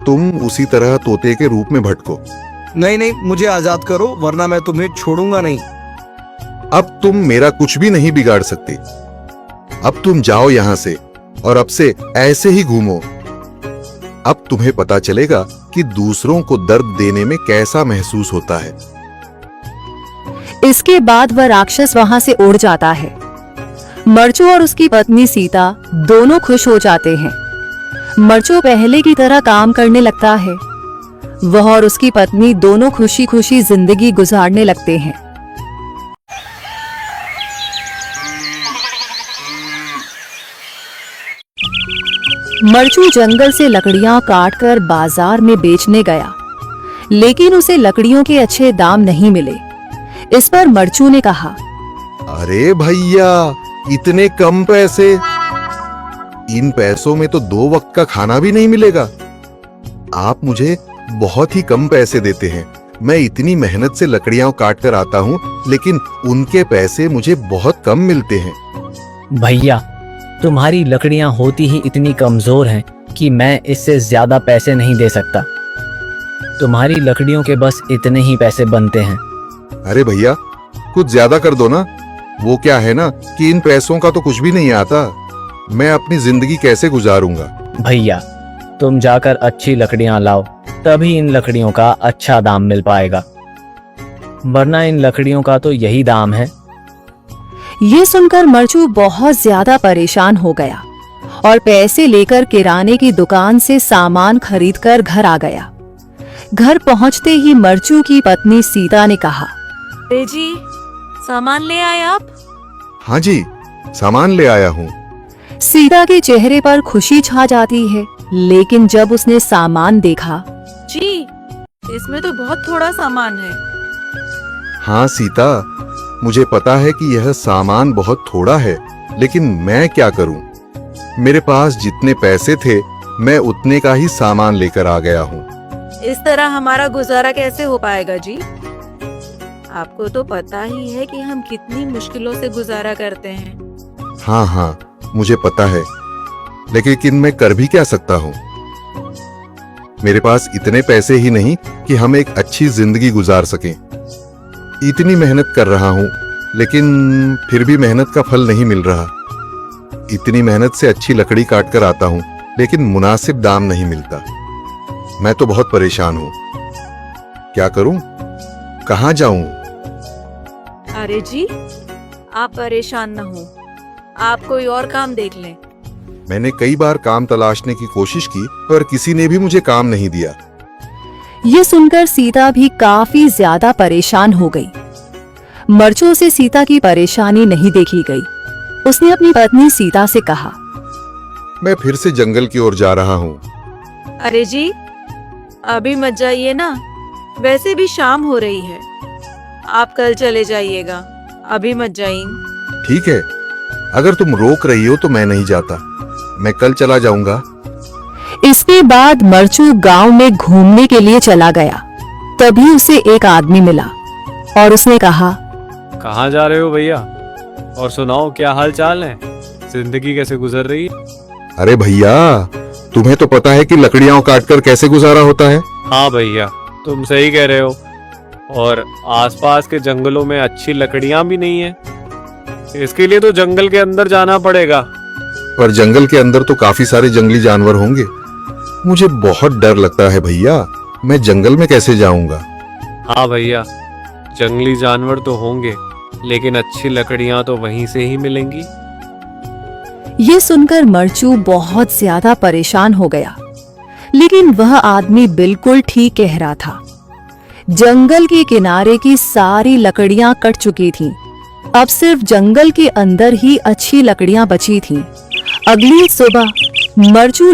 तुम उसी तरह तोते के रूप में भटको। नहीं नहीं, मुझे आजाद करो वरना मैं तुम्हें छोड़ूंगा नहीं। अब तुम मेरा कुछ भी नहीं बिगाड़ सकते। अब तुम जाओ यहां से और अब से ऐसे ही घूमो। अब तुम्हें पता चलेगा कि दूसरों को दर्द देने में कैसा महसूस होता है। इसके बाद वह राक्षस वहां से उड़ जाता है। मरचू और उसकी पत्नी सीता दोनों खुश हो जाते हैं। मरचू पहले की तरह काम करने लगता है। वह और उसकी पत्नी दोनों खुशी खुशी जिंदगी गुजारने लगते हैं। मरचू जंगल से लकड़ियां काटकर बाजार में बेचने गया, लेकिन उसे लकड़ियों के अच्छे दाम नहीं मिले। इस पर मरचू ने कहा, अरे भैया, इतने कम पैसे? इन पैसों में तो 2 वक्त का खाना भी नहीं मिलेगा। आप मुझे बहुत ही कम पैसे देते हैं। मैं इतनी मेहनत से लकड़ियां काट कर आता हूँ, लेकिन उनके पैसे मुझे बहुत कम मिलते हैं। भैया, तुम्हारी लकड़ियां होती ही इतनी कमजोर हैं कि मैं इससे ज्यादा पैसे नहीं दे सकता। तुम्हारी लकड़ियों के बस इतने ही पैसे बनते हैं। अरे भैया, कुछ ज्यादा कर दो ना। वो क्या है ना कि इन पैसों का तो कुछ भी नहीं आता। मैं अपनी जिंदगी कैसे गुजारूंगा? भैया, तुम जाकर अच्छी लकड़ियां लाओ, तभी इन लकड़ियों का अच्छा दाम मिल पाएगा, वरना इन लकड़ियों का तो यही दाम है। ये सुनकर मरचू बहुत ज्यादा परेशान हो गया और पैसे लेकर किराने की दुकान से सामान खरीदकर घर आ गया। घर पहुंचते ही मरचू की पत्नी सीता ने कहा, अरे जी, सामान ले आए आप? हाँ जी, सामान ले आया हूँ। सीता के चेहरे पर खुशी छा जाती है, लेकिन जब उसने सामान देखा, जी, इसमें तो बहुत थोड़ा सामान है। हाँ सीता, मुझे पता है कि यह सामान बहुत थोड़ा है, लेकिन मैं क्या करूं? मेरे पास जितने पैसे थे, मैं उतने का ही सामान लेकर आ गया हूँ। इस तरह हमारा गुजारा कैसे हो पाएगा जी? आपको तो पता ही है कि हम कितनी मुश्किलों से गुजारा करते हैं। हाँ हाँ, मुझे पता है, लेकिन मैं कर भी क्या सकता हूँ? मेरे पास इतने पैसे ही नहीं कि हम एक अच्छी जिंदगी गुजार सकें। इतनी मेहनत कर रहा हूँ, लेकिन फिर भी मेहनत का फल नहीं मिल रहा। इतनी मेहनत से अच्छी लकड़ी काट कर आता हूँ, लेकिन मुनासिब दाम नहीं मिलता। मैं तो बहुत परेशान हूँ। क्या करूँ? कहाँ जाऊँ? अरे जी, आप परेशान न हो, आप कोई और काम देख लें। मैंने कई बार काम तलाशने की कोशिश की, पर किसी ने भी मुझे काम नहीं दिया। ये सुनकर सीता भी काफी ज्यादा परेशान हो गई। मरचू से सीता की परेशानी नहीं देखी गई। उसने अपनी पत्नी सीता से कहा, मैं फिर से जंगल की ओर जा रहा हूँ। अरे जी, अभी मत जाइए ना, वैसे भी शाम हो रही है। आप कल चले जाइएगा, अभी मत जाइए। ठीक है, अगर तुम रोक रही हो तो मैं नहीं जाता। मैं कल चला जाऊंगा। इसके बाद मरचू गांव में घूमने के लिए चला गया। तभी उसे एक आदमी मिला और उसने कहा, कहाँ जा रहे हो भैया? और सुनाओ, क्या हाल चाल है? जिंदगी कैसे गुजर रही है? अरे भैया, तुम्हें तो पता है कि लकड़ियां काटकर कैसे गुजारा होता है। हाँ भैया, तुम सही कह रहे हो। और आसपास के जंगलों में अच्छी लकड़ियां भी नहीं है। इसके लिए तो जंगल के अंदर जाना पड़ेगा। पर जंगल के अंदर तो काफी सारे जंगली जानवर होंगे। मुझे बहुत डर लगता है भैया, मैं जंगल में कैसे जाऊंगा? हाँ भैया, जंगली जानवर तो होंगे, लेकिन अच्छी लकड़ियां तो वहीं से ही मिलेंगी। ये सुनकर मरचू बहुत ज्यादा परेशान हो गया, लेकिन वह आदमी बिल्कुल ठीक कह रहा था। जंगल के किनारे की सारी लकड़ियां कट चुकी थीं। अब सिर्फ जंगल के अंदर ही अच्छी लकड़ियां बची थीं। अगली सुबह मरचू